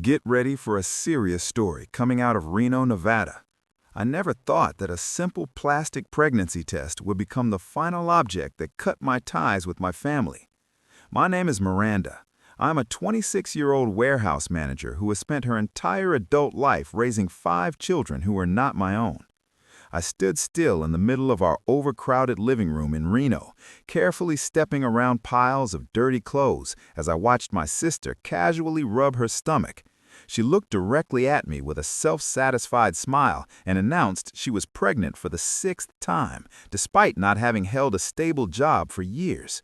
Get ready for a serious story coming out of Reno, Nevada. I never thought that a simple plastic pregnancy test would become the final object that cut my ties with my family. My name is Miranda. I'm a 26-year-old warehouse manager who has spent her entire adult life raising 5 children who are not my own. I stood still in the middle of our overcrowded living room in Reno, carefully stepping around piles of dirty clothes as I watched my sister casually rub her stomach. She looked directly at me with a self-satisfied smile and announced she was pregnant for the 6th time, despite not having held a stable job for years.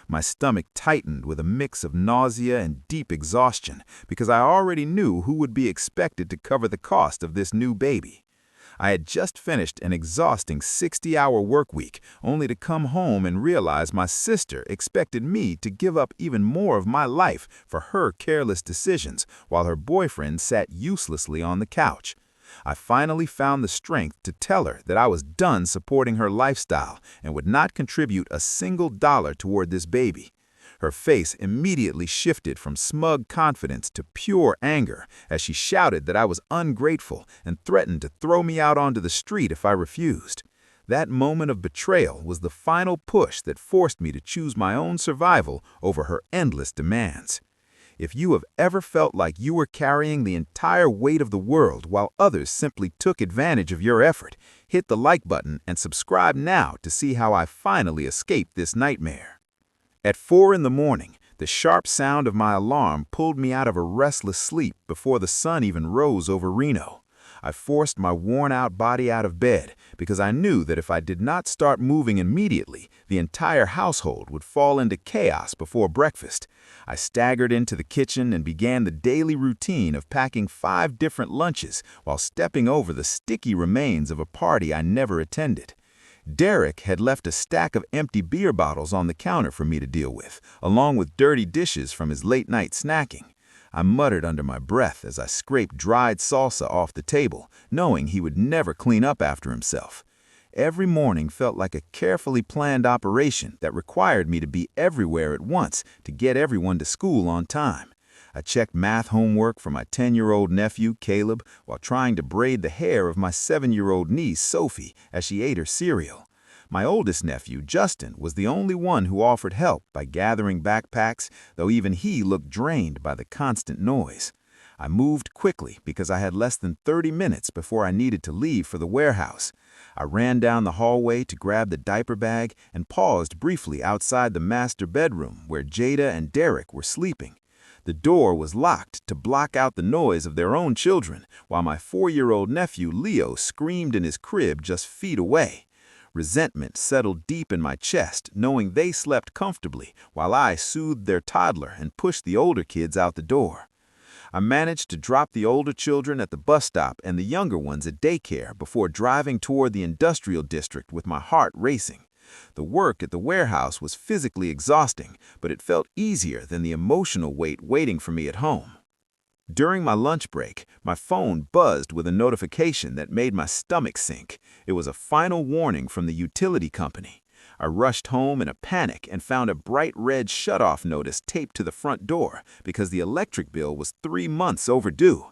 My stomach tightened with a mix of nausea and deep exhaustion because I already knew who would be expected to cover the cost of this new baby. I had just finished an exhausting 60-hour work week, only to come home and realize my sister expected me to give up even more of my life for her careless decisions while her boyfriend sat uselessly on the couch. I finally found the strength to tell her that I was done supporting her lifestyle and would not contribute a single dollar toward this baby. Her face immediately shifted from smug confidence to pure anger as she shouted that I was ungrateful and threatened to throw me out onto the street if I refused. That moment of betrayal was the final push that forced me to choose my own survival over her endless demands. If you have ever felt like you were carrying the entire weight of the world while others simply took advantage of your effort, hit the like button and subscribe now to see how I finally escaped this nightmare. At 4 in the morning, the sharp sound of my alarm pulled me out of a restless sleep before the sun even rose over Reno. I forced my worn-out body out of bed because I knew that if I did not start moving immediately, the entire household would fall into chaos before breakfast. I staggered into the kitchen and began the daily routine of packing 5 different lunches while stepping over the sticky remains of a party I never attended. Derek had left a stack of empty beer bottles on the counter for me to deal with, along with dirty dishes from his late-night snacking. I muttered under my breath as I scraped dried salsa off the table, knowing he would never clean up after himself. Every morning felt like a carefully planned operation that required me to be everywhere at once to get everyone to school on time. I checked math homework for my 10-year-old nephew, Caleb, while trying to braid the hair of my 7-year-old niece, Sophie, as she ate her cereal. My oldest nephew, Justin, was the only one who offered help by gathering backpacks, though even he looked drained by the constant noise. I moved quickly because I had less than 30 minutes before I needed to leave for the warehouse. I ran down the hallway to grab the diaper bag and paused briefly outside the master bedroom where Jada and Derek were sleeping. The door was locked to block out the noise of their own children, while my 4-year-old nephew Leo screamed in his crib just feet away. Resentment settled deep in my chest, knowing they slept comfortably while I soothed their toddler and pushed the older kids out the door. I managed to drop the older children at the bus stop and the younger ones at daycare before driving toward the industrial district with my heart racing. The work at the warehouse was physically exhausting, but it felt easier than the emotional weight waiting for me at home. During my lunch break, my phone buzzed with a notification that made my stomach sink. It was a final warning from the utility company. I rushed home in a panic and found a bright red shutoff notice taped to the front door because the electric bill was 3 months overdue.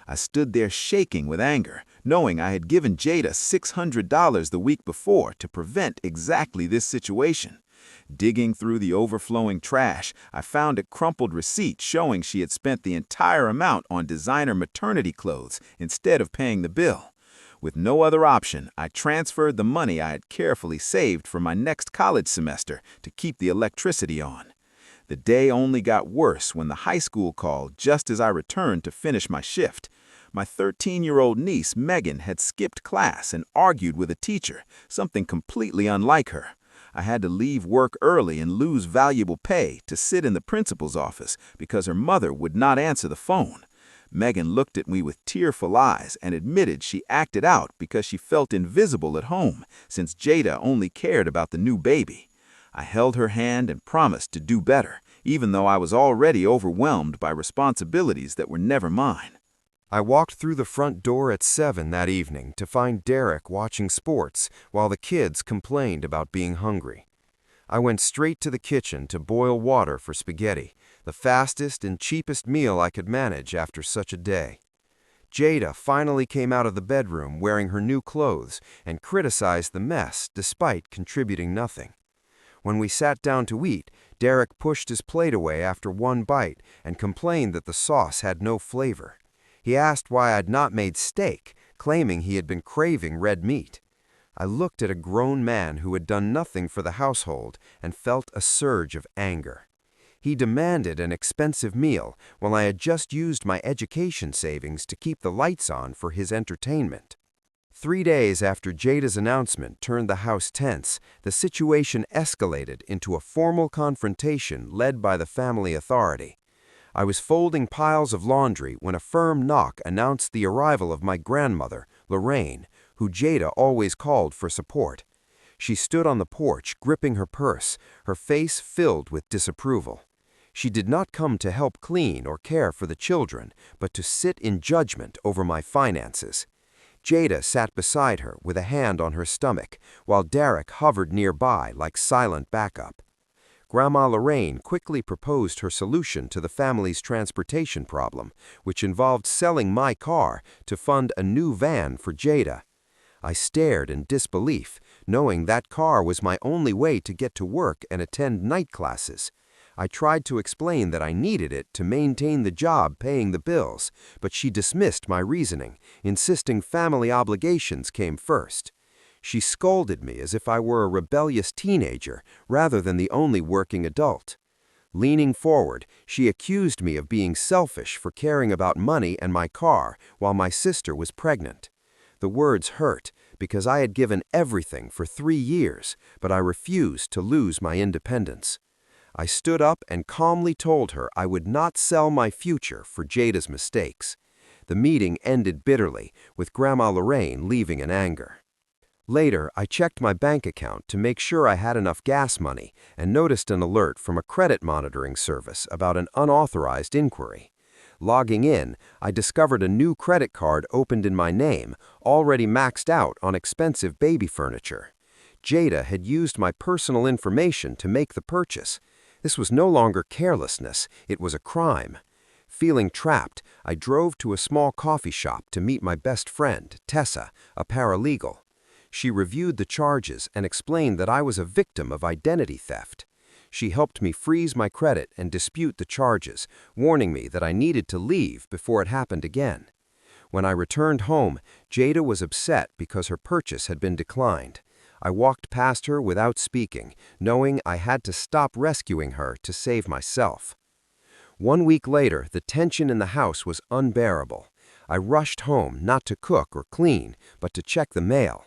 I stood there shaking with anger, knowing I had given Jada $600 the week before to prevent exactly this situation. Digging through the overflowing trash, I found a crumpled receipt showing she had spent the entire amount on designer maternity clothes instead of paying the bill. With no other option, I transferred the money I had carefully saved for my next college semester to keep the electricity on. The day only got worse when the high school called just as I returned to finish my shift. My 13-year-old niece, Megan, had skipped class and argued with a teacher, something completely unlike her. I had to leave work early and lose valuable pay to sit in the principal's office because her mother would not answer the phone. Megan looked at me with tearful eyes and admitted she acted out because she felt invisible at home, since Jada only cared about the new baby. I held her hand and promised to do better, even though I was already overwhelmed by responsibilities that were never mine. I walked through the front door at 7 that evening to find Derek watching sports while the kids complained about being hungry. I went straight to the kitchen to boil water for spaghetti, the fastest and cheapest meal I could manage after such a day. Jada finally came out of the bedroom wearing her new clothes and criticized the mess despite contributing nothing. When we sat down to eat, Derek pushed his plate away after one bite and complained that the sauce had no flavor. He asked why I'd not made steak, claiming he had been craving red meat. I looked at a grown man who had done nothing for the household and felt a surge of anger. He demanded an expensive meal while I had just used my education savings to keep the lights on for his entertainment. 3 days after Jada's announcement turned the house tense, the situation escalated into a formal confrontation led by the family authority. I was folding piles of laundry when a firm knock announced the arrival of my grandmother, Lorraine, who Jada always called for support. She stood on the porch, gripping her purse, her face filled with disapproval. She did not come to help clean or care for the children, but to sit in judgment over my finances. Jada sat beside her with a hand on her stomach, while Derek hovered nearby like silent backup. Grandma Lorraine quickly proposed her solution to the family's transportation problem, which involved selling my car to fund a new van for Jada. I stared in disbelief, knowing that car was my only way to get to work and attend night classes. I tried to explain that I needed it to maintain the job paying the bills, but she dismissed my reasoning, insisting family obligations came first. She scolded me as if I were a rebellious teenager rather than the only working adult. Leaning forward, she accused me of being selfish for caring about money and my car while my sister was pregnant. The words hurt because I had given everything for 3 years, but I refused to lose my independence. I stood up and calmly told her I would not sell my future for Jada's mistakes. The meeting ended bitterly, with Grandma Lorraine leaving in anger. Later, I checked my bank account to make sure I had enough gas money and noticed an alert from a credit monitoring service about an unauthorized inquiry. Logging in, I discovered a new credit card opened in my name, already maxed out on expensive baby furniture. Jada had used my personal information to make the purchase. This was no longer carelessness, it was a crime. Feeling trapped, I drove to a small coffee shop to meet my best friend, Tessa, a paralegal. She reviewed the charges and explained that I was a victim of identity theft. She helped me freeze my credit and dispute the charges, warning me that I needed to leave before it happened again. When I returned home, Jada was upset because her purchase had been declined. I walked past her without speaking, knowing I had to stop rescuing her to save myself. 1 week later, the tension in the house was unbearable. I rushed home not to cook or clean, but to check the mail.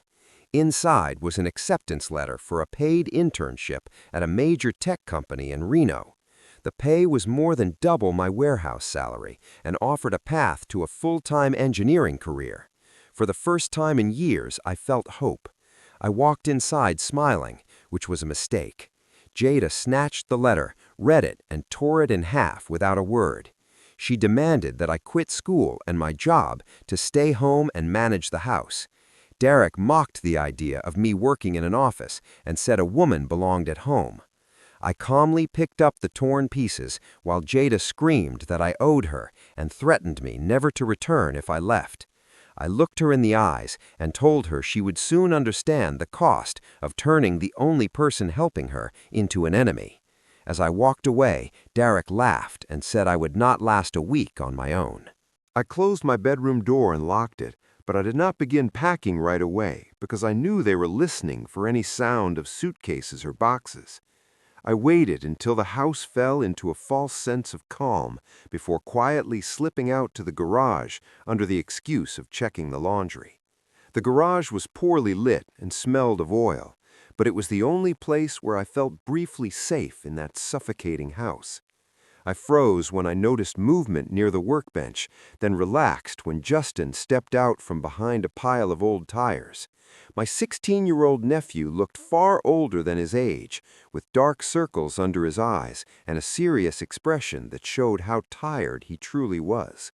Inside was an acceptance letter for a paid internship at a major tech company in Reno. The pay was more than double my warehouse salary and offered a path to a full-time engineering career. For the first time in years, I felt hope. I walked inside smiling, which was a mistake. Jada snatched the letter, read it, and tore it in half without a word. She demanded that I quit school and my job to stay home and manage the house. Derek mocked the idea of me working in an office and said a woman belonged at home. I calmly picked up the torn pieces while Jada screamed that I owed her and threatened me never to return if I left. I looked her in the eyes and told her she would soon understand the cost of turning the only person helping her into an enemy. As I walked away, Derek laughed and said I would not last a week on my own. I closed my bedroom door and locked it, but I did not begin packing right away because I knew they were listening for any sound of suitcases or boxes. I waited until the house fell into a false sense of calm before quietly slipping out to the garage under the excuse of checking the laundry. The garage was poorly lit and smelled of oil, but it was the only place where I felt briefly safe in that suffocating house. I froze when I noticed movement near the workbench, then relaxed when Justin stepped out from behind a pile of old tires. My 16-year-old nephew looked far older than his age, with dark circles under his eyes and a serious expression that showed how tired he truly was.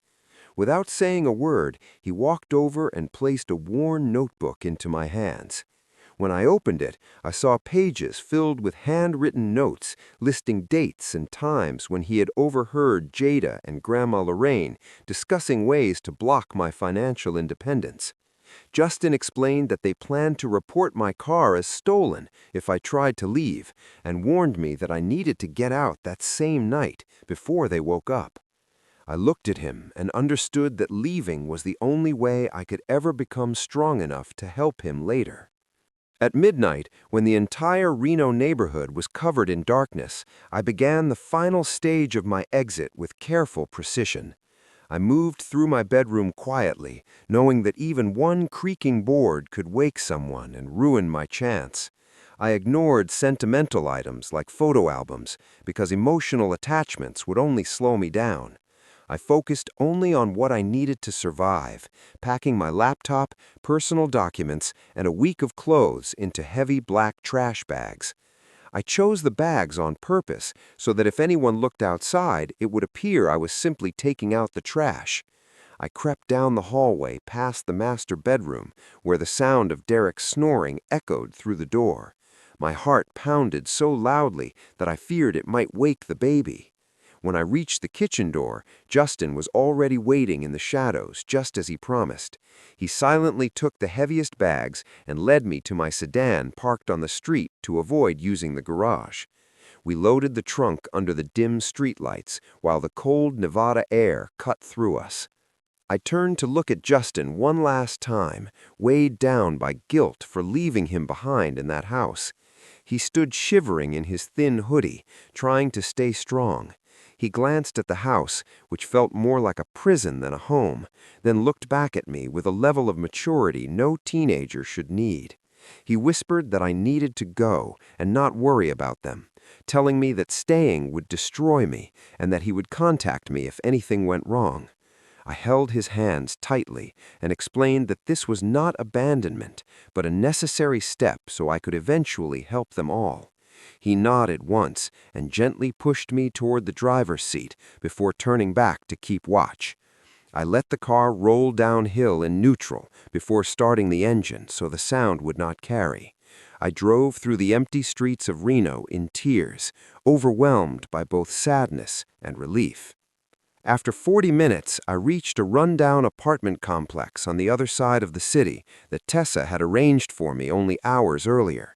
Without saying a word, he walked over and placed a worn notebook into my hands. When I opened it, I saw pages filled with handwritten notes listing dates and times when he had overheard Jada and Grandma Lorraine discussing ways to block my financial independence. Justin explained that they planned to report my car as stolen if I tried to leave, and warned me that I needed to get out that same night before they woke up. I looked at him and understood that leaving was the only way I could ever become strong enough to help him later. At midnight, when the entire Reno neighborhood was covered in darkness, I began the final stage of my exit with careful precision. I moved through my bedroom quietly, knowing that even one creaking board could wake someone and ruin my chance. I ignored sentimental items like photo albums because emotional attachments would only slow me down. I focused only on what I needed to survive, packing my laptop, personal documents, and a week of clothes into heavy black trash bags. I chose the bags on purpose so that if anyone looked outside, it would appear I was simply taking out the trash. I crept down the hallway past the master bedroom, where the sound of Derek's snoring echoed through the door. My heart pounded so loudly that I feared it might wake the baby. When I reached the kitchen door, Justin was already waiting in the shadows, just as he promised. He silently took the heaviest bags and led me to my sedan parked on the street to avoid using the garage. We loaded the trunk under the dim streetlights while the cold Nevada air cut through us. I turned to look at Justin one last time, weighed down by guilt for leaving him behind in that house. He stood shivering in his thin hoodie, trying to stay strong. He glanced at the house, which felt more like a prison than a home, then looked back at me with a level of maturity no teenager should need. He whispered that I needed to go and not worry about them, telling me that staying would destroy me and that he would contact me if anything went wrong. I held his hands tightly and explained that this was not abandonment, but a necessary step so I could eventually help them all. He nodded once and gently pushed me toward the driver's seat before turning back to keep watch. I let the car roll downhill in neutral before starting the engine so the sound would not carry. I drove through the empty streets of Reno in tears, overwhelmed by both sadness and relief. After 40 minutes, I reached a rundown apartment complex on the other side of the city that Tessa had arranged for me only hours earlier.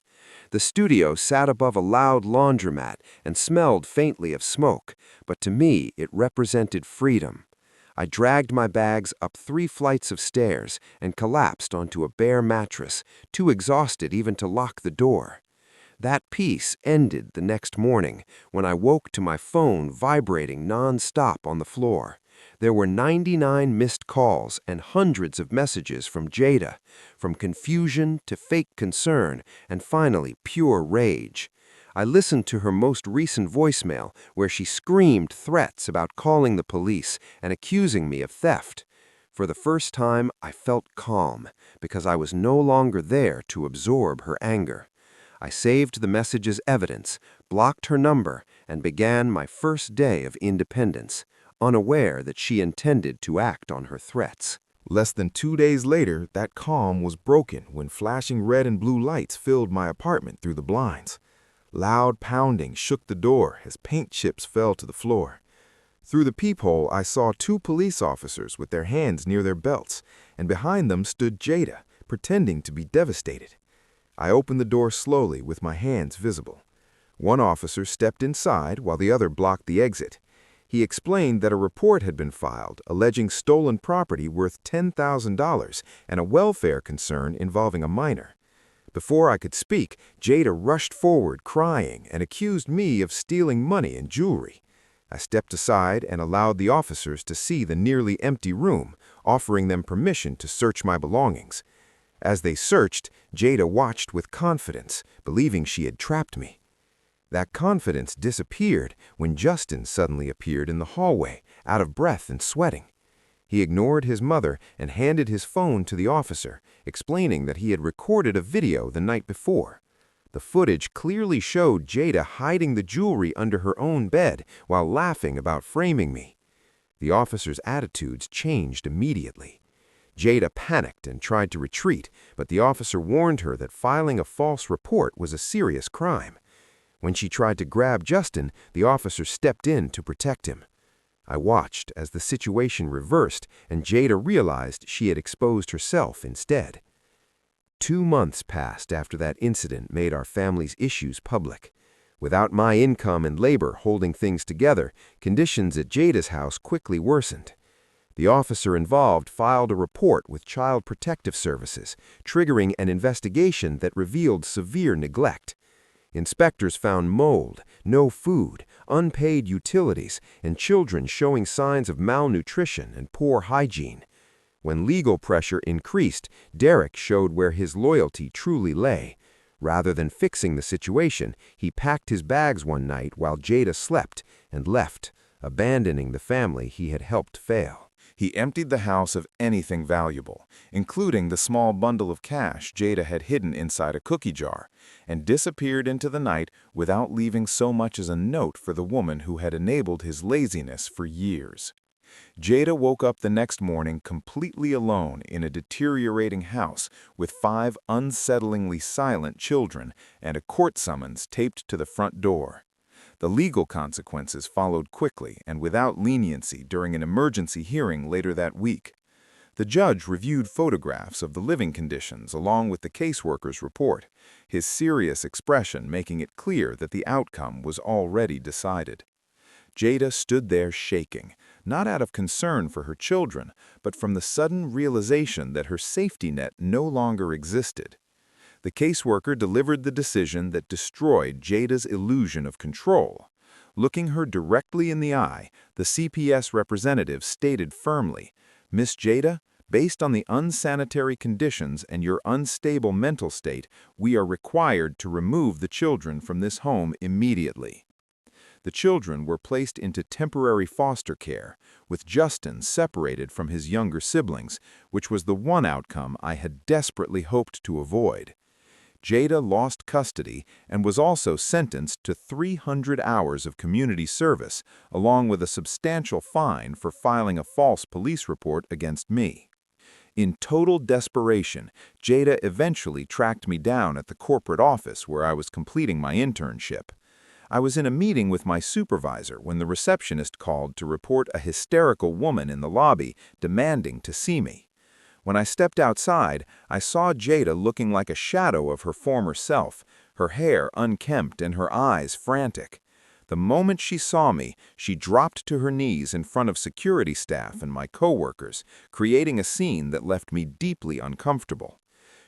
The studio sat above a loud laundromat and smelled faintly of smoke, but to me it represented freedom. I dragged my bags up 3 flights of stairs and collapsed onto a bare mattress, too exhausted even to lock the door. That peace ended the next morning when I woke to my phone vibrating non-stop on the floor. There were 99 missed calls and hundreds of messages from Jada, from confusion to fake concern, and finally pure rage. I listened to her most recent voicemail where she screamed threats about calling the police and accusing me of theft. For the first time, I felt calm because I was no longer there to absorb her anger. I saved the message as evidence, blocked her number, and began my first day of independence, unaware that she intended to act on her threats. Less than 2 days later, that calm was broken when flashing red and blue lights filled my apartment through the blinds. Loud pounding shook the door as paint chips fell to the floor. Through the peephole, I saw 2 police officers with their hands near their belts, and behind them stood Jada, pretending to be devastated. I opened the door slowly with my hands visible. One officer stepped inside while the other blocked the exit. He explained that a report had been filed alleging stolen property worth $10,000 and a welfare concern involving a minor. Before I could speak, Jada rushed forward crying and accused me of stealing money and jewelry. I stepped aside and allowed the officers to see the nearly empty room, offering them permission to search my belongings. As they searched, Jada watched with confidence, believing she had trapped me. That confidence disappeared when Justin suddenly appeared in the hallway, out of breath and sweating. He ignored his mother and handed his phone to the officer, explaining that he had recorded a video the night before. The footage clearly showed Jada hiding the jewelry under her own bed while laughing about framing me. The officer's attitudes changed immediately. Jada panicked and tried to retreat, but the officer warned her that filing a false report was a serious crime. When she tried to grab Justin, the officer stepped in to protect him. I watched as the situation reversed and Jada realized she had exposed herself instead. 2 months passed after that incident made our family's issues public. Without my income and labor holding things together, conditions at Jada's house quickly worsened. The officer involved filed a report with Child Protective Services, triggering an investigation that revealed severe neglect. Inspectors found mold, no food, unpaid utilities, and children showing signs of malnutrition and poor hygiene. When legal pressure increased, Derek showed where his loyalty truly lay. Rather than fixing the situation, he packed his bags one night while Jada slept and left, abandoning the family he had helped fail. He emptied the house of anything valuable, including the small bundle of cash Jada had hidden inside a cookie jar, and disappeared into the night without leaving so much as a note for the woman who had enabled his laziness for years. Jada woke up the next morning completely alone in a deteriorating house with 5 unsettlingly silent children and a court summons taped to the front door. The legal consequences followed quickly and without leniency during an emergency hearing later that week. The judge reviewed photographs of the living conditions along with the caseworker's report, his serious expression making it clear that the outcome was already decided. Jada stood there shaking, not out of concern for her children, but from the sudden realization that her safety net no longer existed. The caseworker delivered the decision that destroyed Jada's illusion of control. Looking her directly in the eye, the CPS representative stated firmly, "Miss Jada, based on the unsanitary conditions and your unstable mental state, we are required to remove the children from this home immediately." The children were placed into temporary foster care, with Justin separated from his younger siblings, which was the one outcome I had desperately hoped to avoid. Jada lost custody and was also sentenced to 300 hours of community service, along with a substantial fine for filing a false police report against me. In total desperation, Jada eventually tracked me down at the corporate office where I was completing my internship. I was in a meeting with my supervisor when the receptionist called to report a hysterical woman in the lobby demanding to see me. When I stepped outside, I saw Jada looking like a shadow of her former self, her hair unkempt and her eyes frantic. The moment she saw me, she dropped to her knees in front of security staff and my coworkers, creating a scene that left me deeply uncomfortable.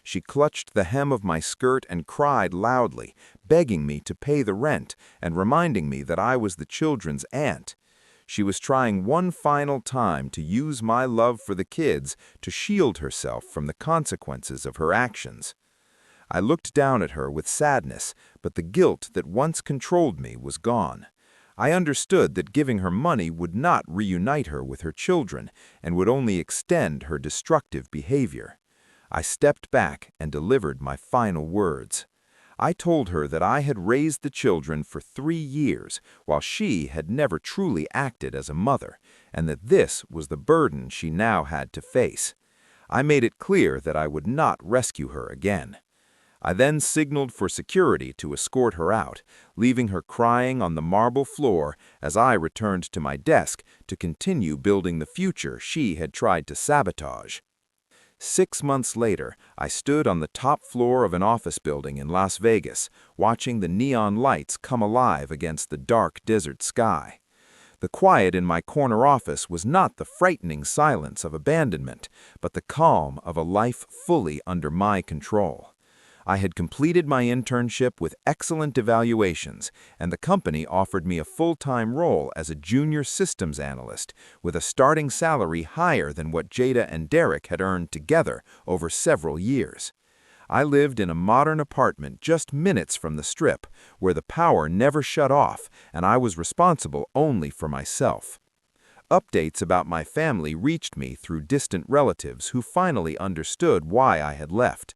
She clutched the hem of my skirt and cried loudly, begging me to pay the rent and reminding me that I was the children's aunt. She was trying one final time to use my love for the kids to shield herself from the consequences of her actions. I looked down at her with sadness, but the guilt that once controlled me was gone. I understood that giving her money would not reunite her with her children and would only extend her destructive behavior. I stepped back and delivered my final words. I told her that I had raised the children for 3 years, while she had never truly acted as a mother, and that this was the burden she now had to face. I made it clear that I would not rescue her again. I then signaled for security to escort her out, leaving her crying on the marble floor as I returned to my desk to continue building the future she had tried to sabotage. 6 months later, I stood on the top floor of an office building in Las Vegas, watching the neon lights come alive against the dark desert sky. The quiet in my corner office was not the frightening silence of abandonment, but the calm of a life fully under my control. I had completed my internship with excellent evaluations, and the company offered me a full-time role as a junior systems analyst with a starting salary higher than what Jada and Derek had earned together over several years. I lived in a modern apartment just minutes from the Strip, where the power never shut off, and I was responsible only for myself. Updates about my family reached me through distant relatives who finally understood why I had left.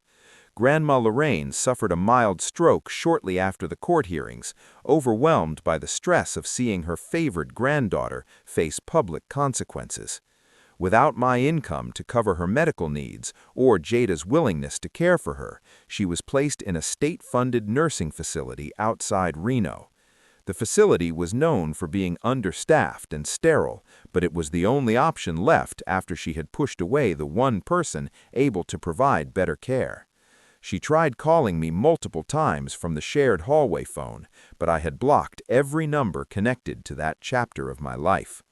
Grandma Lorraine suffered a mild stroke shortly after the court hearings, overwhelmed by the stress of seeing her favored granddaughter face public consequences. Without my income to cover her medical needs or Jada's willingness to care for her, she was placed in a state-funded nursing facility outside Reno. The facility was known for being understaffed and sterile, but it was the only option left after she had pushed away the one person able to provide better care. She tried calling me multiple times from the shared hallway phone, but I had blocked every number connected to that chapter of my life.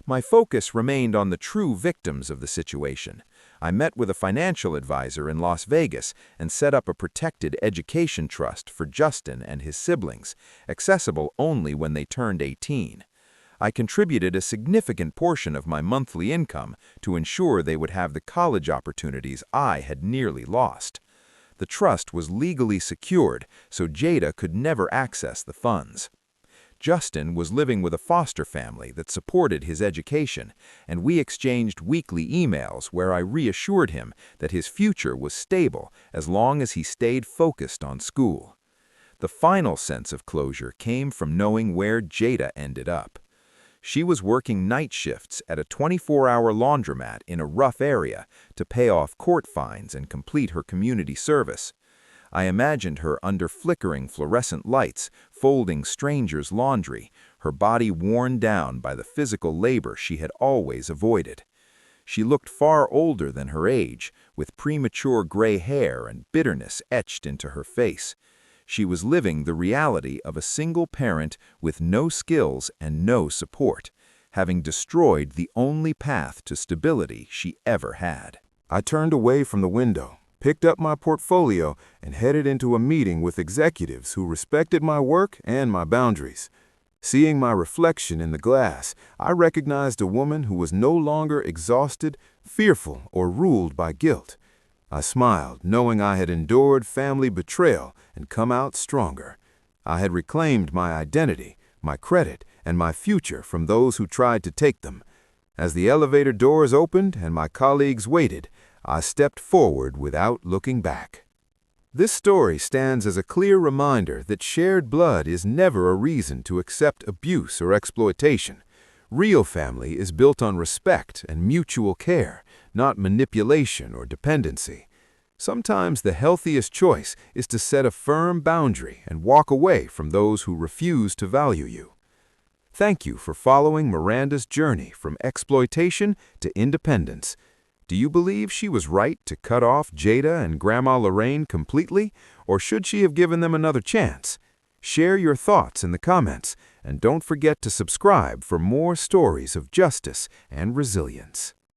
My focus remained on the true victims of the situation. I met with a financial advisor in Las Vegas and set up a protected education trust for Justin and his siblings, accessible only when they turned 18. I contributed a significant portion of my monthly income to ensure they would have the college opportunities I had nearly lost. The trust was legally secured, so Jada could never access the funds. Justin was living with a foster family that supported his education, and we exchanged weekly emails where I reassured him that his future was stable as long as he stayed focused on school. The final sense of closure came from knowing where Jada ended up. She was working night shifts at a 24-hour laundromat in a rough area to pay off court fines and complete her community service. I imagined her under flickering fluorescent lights, folding strangers' laundry, her body worn down by the physical labor she had always avoided. She looked far older than her age, with premature gray hair and bitterness etched into her face. She was living the reality of a single parent with no skills and no support, having destroyed the only path to stability she ever had. I turned away from the window, picked up my portfolio, and headed into a meeting with executives who respected my work and my boundaries. Seeing my reflection in the glass, I recognized a woman who was no longer exhausted, fearful, or ruled by guilt. I smiled, knowing I had endured family betrayal and come out stronger. I had reclaimed my identity, my credit, and my future from those who tried to take them. As the elevator doors opened and my colleagues waited, I stepped forward without looking back. This story stands as a clear reminder that shared blood is never a reason to accept abuse or exploitation. Real family is built on respect and mutual care, not manipulation or dependency. Sometimes the healthiest choice is to set a firm boundary and walk away from those who refuse to value you. Thank you for following Miranda's journey from exploitation to independence. Do you believe she was right to cut off Jada and Grandma Lorraine completely, or should she have given them another chance? Share your thoughts in the comments, and don't forget to subscribe for more stories of justice and resilience.